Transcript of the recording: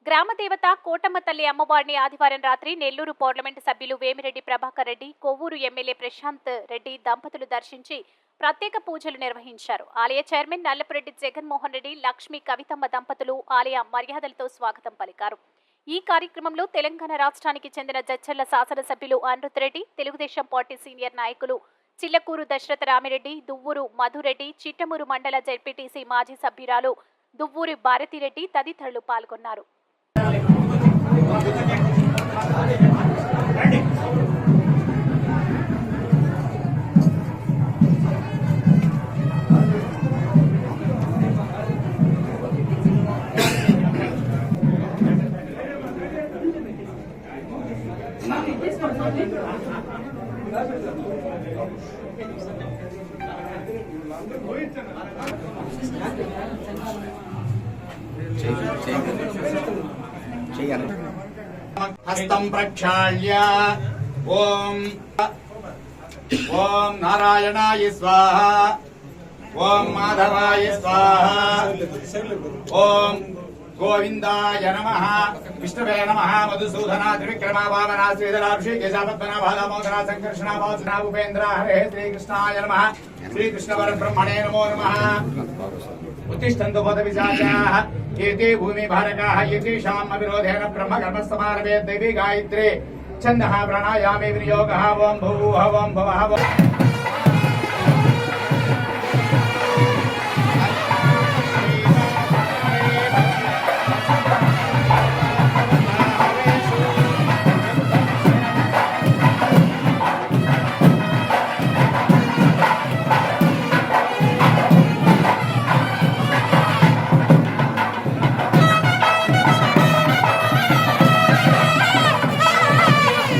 గ్రామదేవత కోటమ్మ తల్లి అమ్మవారిని ఆదివారం రాత్రి నెల్లూరు పార్లమెంటు సభ్యులు వేమిరెడ్డి ప్రభాకర్ రెడ్డి, కొవ్వూరు ఎమ్మెల్యే ప్రశాంత్ రెడ్డి దంపతులు దర్శించి ప్రత్యేక పూజలు నిర్వహించారు. ఆలయ చైర్మన్ నల్లపురెడ్డి జగన్మోహన్ రెడ్డి, లక్ష్మీ కవితమ్మ దంపతులు ఆలయ మర్యాదలతో స్వాగతం పలికారు. ఈ కార్యక్రమంలో తెలంగాణ రాష్ట్రానికి చెందిన జడ్చర్ల శాసనసభ్యులు అనిరుత్ రెడ్డి, తెలుగుదేశం పార్టీ సీనియర్ నాయకులు చిల్లకూరు దశరథ రామిరెడ్డి, దువ్వూరు మధురెడ్డి, చిట్టమూరు మండల జెడ్పీటీసీ మాజీ సభ్యురాలు దువ్వూరి భారతిరెడ్డి తదితరులు పాల్గొన్నారు. हस्तं प्रक्षाल्य ओम नारायणाय स्वाहा, ओम माधवाय स्वाहा, ओम गोविंदाय नमः, विष्णवे नमः, मधुसूदना त्रिविक्रमा वामना श्रीधराभिषे केशापद्मना भादामोदरा संकर्षणा वासना भूपेन्द्र हरे श्रीकृष्णाय नमः, श्रीकृष्ण परब्रह्मणे नमो नमः। उत्तिष्ठन्तु पदविशाचाः एते भूमिभारकाः येतेषाम् अविरोधेन ब्रह्मकर्मस्तमारभेत् दैवी गायत्रे छन्दः प्राणायामे विनियोगः ओम भूः ओम भुवः।